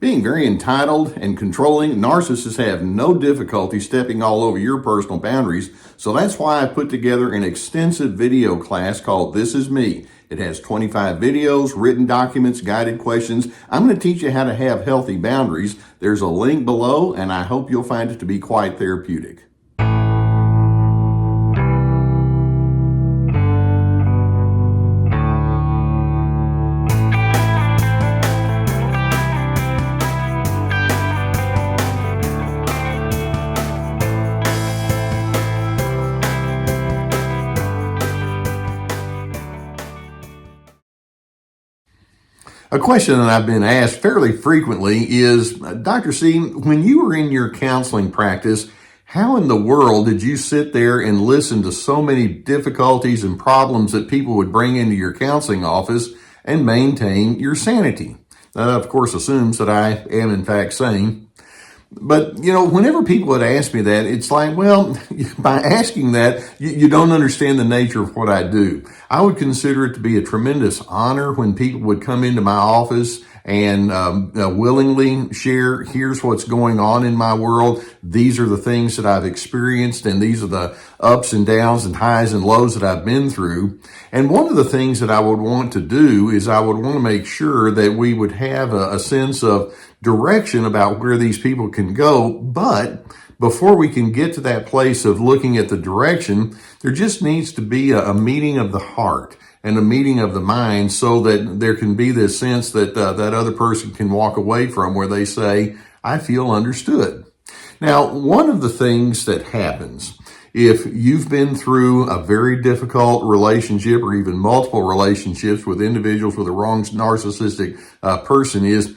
Being very entitled and controlling, narcissists have no difficulty stepping all over your personal boundaries. So that's why I put together an extensive video class called This Is Me. It has 25 videos, written documents, guided questions. I'm going to teach you how to have healthy boundaries. There's a link below, and I hope you'll find it to be quite therapeutic. A question that I've been asked fairly frequently is, Dr. C, when you were in your counseling practice, how in the world did you sit there and listen to so many difficulties and problems that people would bring into your counseling office and maintain your sanity? That, of course, assumes that I am in fact sane. But, whenever people would ask me that, it's like, well, by asking that, you don't understand the nature of what I do. I would consider it to be a tremendous honor when people would come into my office and willingly share, here's what's going on in my world. These are the things that I've experienced, and these are the ups and downs and highs and lows that I've been through. And one of the things that I would want to do is I would want to make sure that we would have a sense of direction about where these people can go. But before we can get to that place of looking at the direction, there just needs to be a meeting of the heart and a meeting of the mind, so that there can be this sense that that other person can walk away from where they say, I feel understood. Now, one of the things that happens if you've been through a very difficult relationship or even multiple relationships with individuals with a wrong narcissistic person is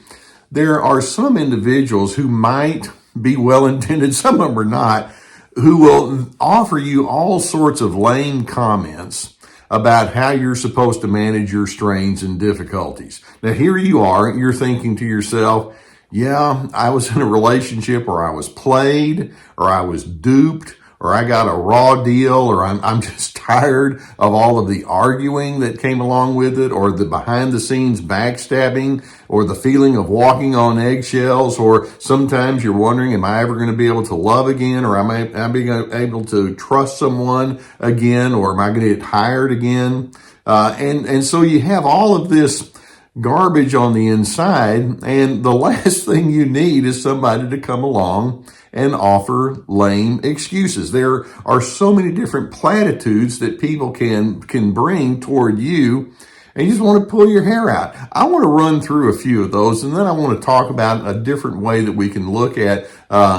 there are some individuals who might be well-intended, some of them are not, who will offer you all sorts of lame comments about how you're supposed to manage your strains and difficulties. Now, here you are, you're thinking to yourself, yeah, I was in a relationship or I was played or I was duped or I got a raw deal, or I'm just tired of all of the arguing that came along with it, or the behind the scenes backstabbing, or the feeling of walking on eggshells, or sometimes you're wondering, am I ever going to be able to love again, or am I being able to trust someone again, or am I going to get tired again? And so you have all of this garbage on the inside, and the last thing you need is somebody to come along and offer lame excuses. There are so many different platitudes that people can bring toward you, and you just want to pull your hair out. I want to run through a few of those, and then I want to talk about a different way that we can look at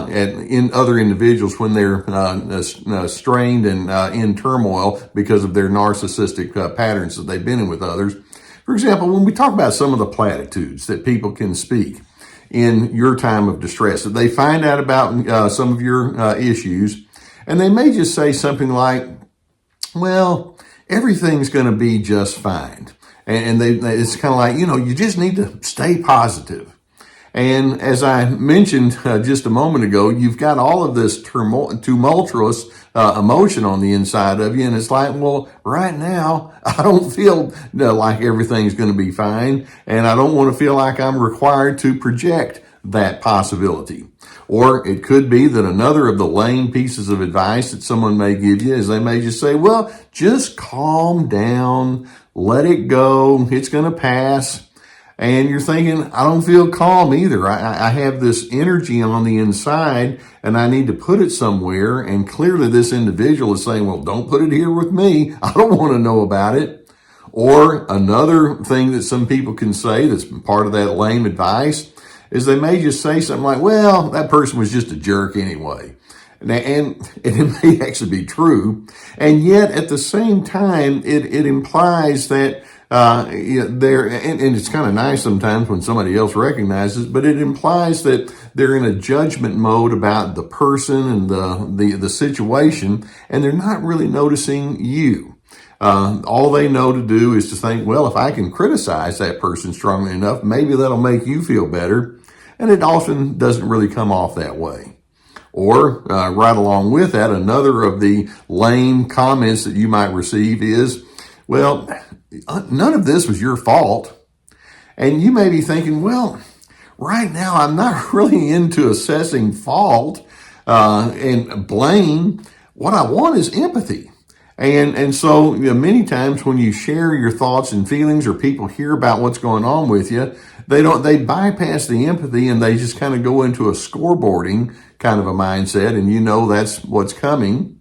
in other individuals when they're strained and in turmoil because of their narcissistic patterns that they've been in with others. For example, when we talk about some of the platitudes that people can speak in your time of distress, that they find out about some of your issues, and they may just say something like, well, everything's going to be just fine. And it's kind of like, you just need to stay positive. And as I mentioned just a moment ago, you've got all of this tumultuous emotion on the inside of you. And it's like, well, right now, I don't feel like everything's going to be fine. And I don't want to feel like I'm required to project that possibility. Or it could be that another of the lame pieces of advice that someone may give you is they may just say, well, just calm down, let it go, it's going to pass. And you're thinking, I don't feel calm either. I have this energy on the inside and I need to put it somewhere. And clearly this individual is saying, well, don't put it here with me. I don't want to know about it. Or another thing that some people can say that's part of that lame advice is they may just say something like, well, that person was just a jerk anyway. And it may actually be true. And yet at the same time, it implies that and it's kind of nice sometimes when somebody else recognizes, but it implies that they're in a judgment mode about the person and the situation, and they're not really noticing you. All they know to do is to think, well, if I can criticize that person strongly enough, maybe that'll make you feel better. And it often doesn't really come off that way. Or right along with that, another of the lame comments that you might receive is, well, none of this was your fault. And you may be thinking, well, right now I'm not really into assessing fault and blame. What I want is empathy. And so many times when you share your thoughts and feelings, or people hear about what's going on with you, they bypass the empathy and they just kind of go into a scoreboarding kind of a mindset, and that's what's coming.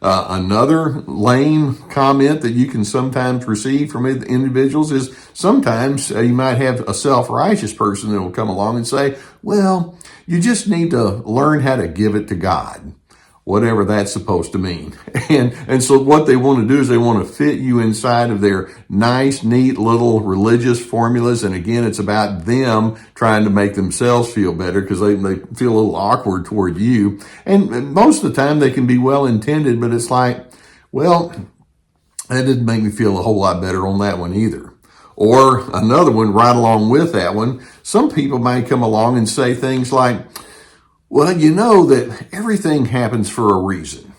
Another lame comment that you can sometimes receive from individuals is sometimes you might have a self-righteous person that will come along and say, well, you just need to learn how to give it to God, whatever that's supposed to mean. And so what they want to do is they want to fit you inside of their nice, neat little religious formulas. And again, it's about them trying to make themselves feel better because they feel a little awkward toward you. And most of the time they can be well-intended, but it's like, well, that didn't make me feel a whole lot better on that one either. Or another one right along with that one, some people might come along and say things like, well, that everything happens for a reason.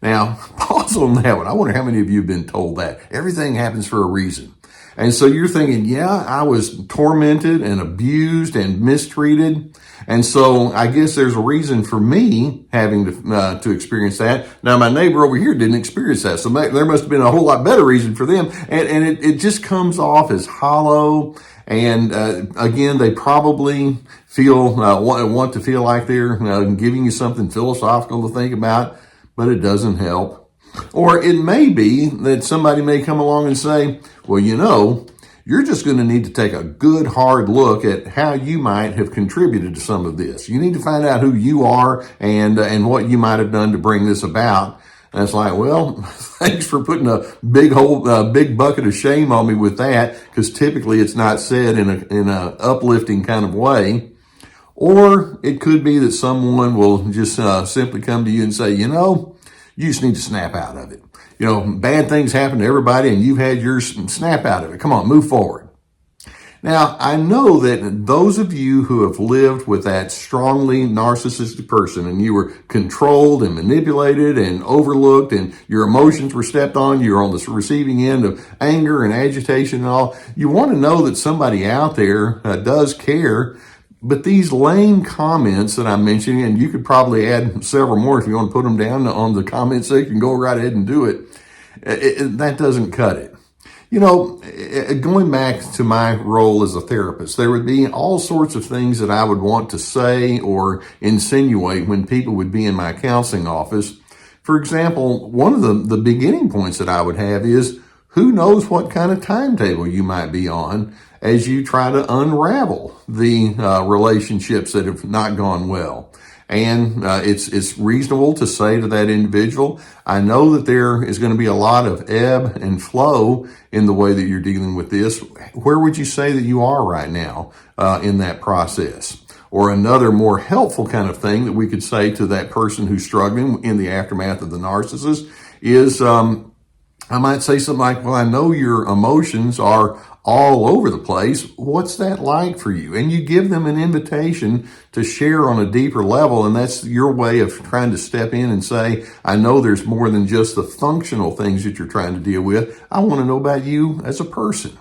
Now, pause on that one. I wonder how many of you have been told that. Everything happens for a reason. And so you're thinking, yeah, I was tormented and abused and mistreated. And so I guess there's a reason for me having to experience that. Now, my neighbor over here didn't experience that. So there must have been a whole lot better reason for them. And it just comes off as hollow. And again, they probably want to feel like they're giving you something philosophical to think about, but it doesn't help. Or it may be that somebody may come along and say, well, you're just going to need to take a good hard look at how you might have contributed to some of this. You need to find out who you are and what you might have done to bring this about. And it's like, well, thanks for putting a big bucket of shame on me with that, because typically it's not said in a uplifting kind of way. Or it could be that someone will just simply come to you and say, you just need to snap out of it. Bad things happen to everybody and you've had yours. Snap out of it. Come on, move forward. Now, I know that those of you who have lived with that strongly narcissistic person and you were controlled and manipulated and overlooked and your emotions were stepped on, you're on the receiving end of anger and agitation and all, you want to know that somebody out there does care. But these lame comments that I'm mentioning, and you could probably add several more if you want to put them down on the comment section, go right ahead and do it. That doesn't cut it. Going back to my role as a therapist, there would be all sorts of things that I would want to say or insinuate when people would be in my counseling office. For example, one of the beginning points that I would have is, who knows what kind of timetable you might be on as you try to unravel the relationships that have not gone well. And it's reasonable to say to that individual, I know that there is going to be a lot of ebb and flow in the way that you're dealing with this. Where would you say that you are right now in that process? Or another more helpful kind of thing that we could say to that person who's struggling in the aftermath of the narcissist is, I might say something like, well, I know your emotions are all over the place. What's that like for you? And you give them an invitation to share on a deeper level. And that's your way of trying to step in and say, I know there's more than just the functional things that you're trying to deal with. I want to know about you as a person.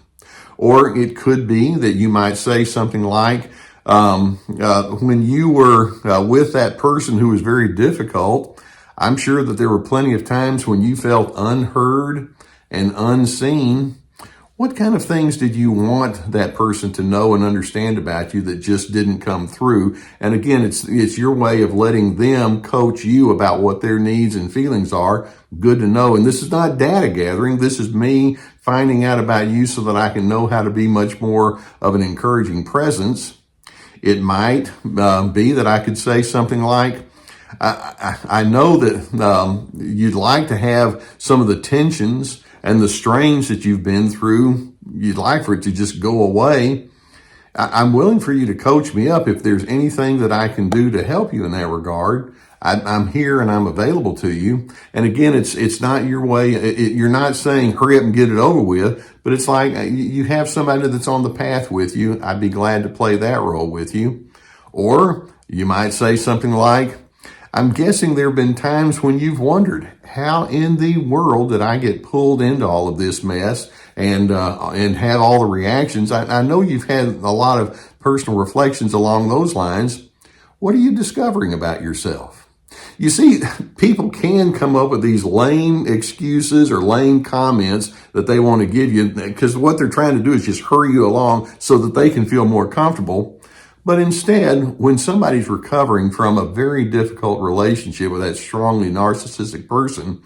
Or it could be that you might say something like, when you were with that person who was very difficult, I'm sure that there were plenty of times when you felt unheard and unseen. What kind of things did you want that person to know and understand about you that just didn't come through? And again, it's your way of letting them coach you about what their needs and feelings are. Good to know. And this is not data gathering. This is me finding out about you so that I can know how to be much more of an encouraging presence. It might be that I could say something like, I know that you'd like to have some of the tensions and the strains that you've been through, you'd like for it to just go away. I'm willing for you to coach me up if there's anything that I can do to help you in that regard. I'm here and I'm available to you. And again, it's not your way. You're not saying hurry up and get it over with, but it's like you have somebody that's on the path with you. I'd be glad to play that role with you. Or you might say something like, I'm guessing there have been times when you've wondered, how in the world did I get pulled into all of this mess and have all the reactions? I know you've had a lot of personal reflections along those lines, what are you discovering about yourself? You see, people can come up with these lame excuses or lame comments that they want to give you because what they're trying to do is just hurry you along so that they can feel more comfortable. But instead, when somebody's recovering from a very difficult relationship with that strongly narcissistic person,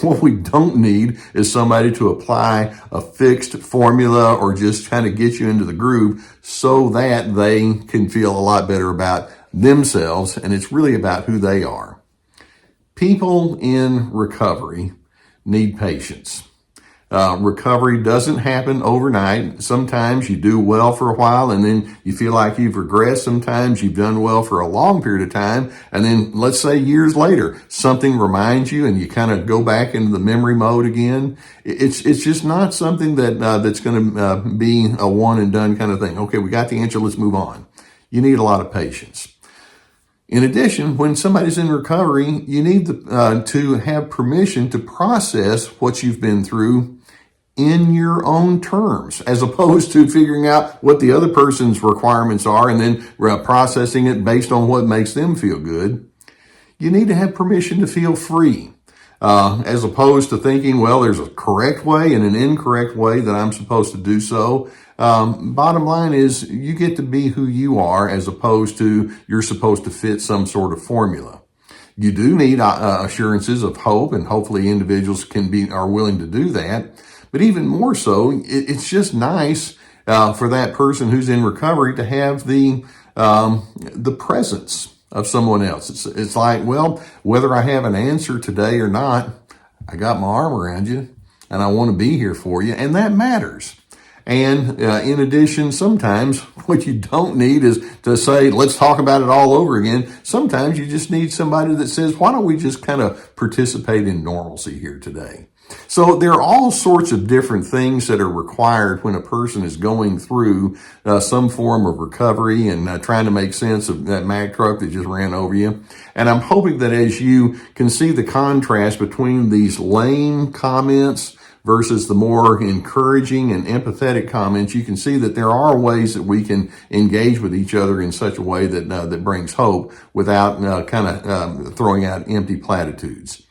what we don't need is somebody to apply a fixed formula or just kind of get you into the groove so that they can feel a lot better about themselves, and it's really about who they are. People in recovery need patience. Recovery doesn't happen overnight. Sometimes you do well for a while and then you feel like you've regressed. Sometimes you've done well for a long period of time. And then let's say years later, something reminds you and you kind of go back into the memory mode again. It's just not something that's going to be a one and done kind of thing. Okay, we got the answer. Let's move on. You need a lot of patience. In addition, when somebody's in recovery, you need to have permission to process what you've been through in your own terms, as opposed to figuring out what the other person's requirements are and then processing it based on what makes them feel good. You need to have permission to feel free, as opposed to thinking, well, there's a correct way and an incorrect way that I'm supposed to do so. Bottom line is you get to be who you are as opposed to you're supposed to fit some sort of formula. You do need assurances of hope, and hopefully individuals are willing to do that. But even more so, it's just nice for that person who's in recovery to have the presence of someone else. It's like, well, whether I have an answer today or not, I got my arm around you and I want to be here for you, and that matters. And in addition, sometimes what you don't need is to say, let's talk about it all over again. Sometimes you just need somebody that says, why don't we just kind of participate in normalcy here today? So there are all sorts of different things that are required when a person is going through some form of recovery and trying to make sense of that Mack truck that just ran over you. And I'm hoping that as you can see the contrast between these lame comments versus the more encouraging and empathetic comments, you can see that there are ways that we can engage with each other in such a way that brings hope without throwing out empty platitudes.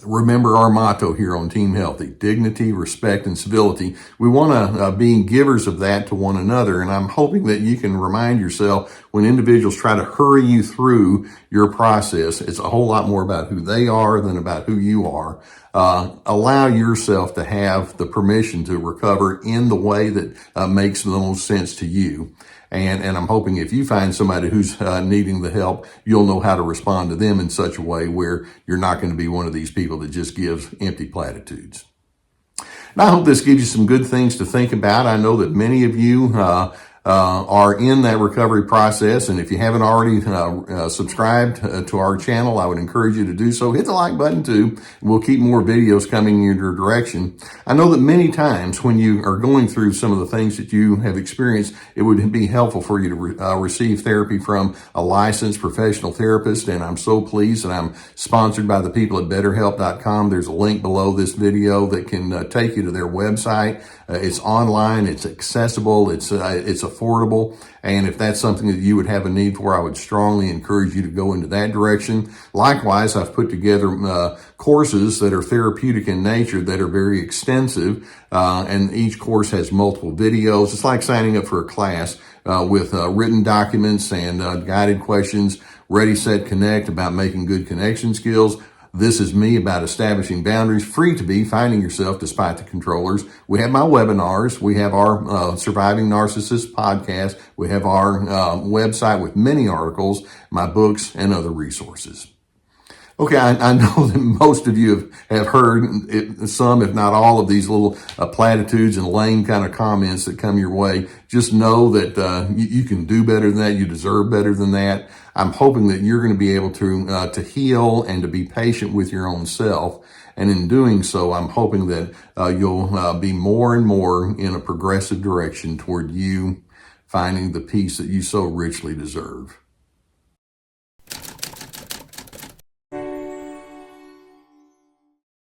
Remember our motto here on Team Healthy: dignity, respect, and civility. We want to be givers of that to one another, and I'm hoping that you can remind yourself when individuals try to hurry you through your process, it's a whole lot more about who they are than about who you are. Allow yourself to have the permission to recover in the way that makes the most sense to you. And I'm hoping if you find somebody who's needing the help, you'll know how to respond to them in such a way where you're not going to be one of these people that just gives empty platitudes. And I hope this gives you some good things to think about. I know that many of you are in that recovery process, and if you haven't already subscribed to our channel, I would encourage you to do so. Hit the like button too. We'll keep more videos coming in your direction. I know that many times when you are going through some of the things that you have experienced, it would be helpful for you to receive therapy from a licensed professional therapist, and I'm so pleased that I'm sponsored by the people at BetterHelp.com. There's a link below this video that can take you to their website. It's online, it's accessible, it's affordable, and if that's something that you would have a need for, I would strongly encourage you to go into that direction. Likewise, I've put together courses that are therapeutic in nature that are very extensive, and each course has multiple videos. It's like signing up for a class with written documents and guided questions. Ready, Set, Connect about making good connection skills. This is me about establishing boundaries, free to be, finding yourself despite the controllers. We have my webinars. We have our Surviving Narcissism podcast. We have our website with many articles, my books, and other resources. Okay, I know that most of you have heard some, if not all, of these little platitudes and lame kind of comments that come your way. Just know that you can do better than that. You deserve better than that. I'm hoping that you're going to be able to heal and to be patient with your own self. And in doing so, I'm hoping that you'll be more and more in a progressive direction toward you finding the peace that you so richly deserve.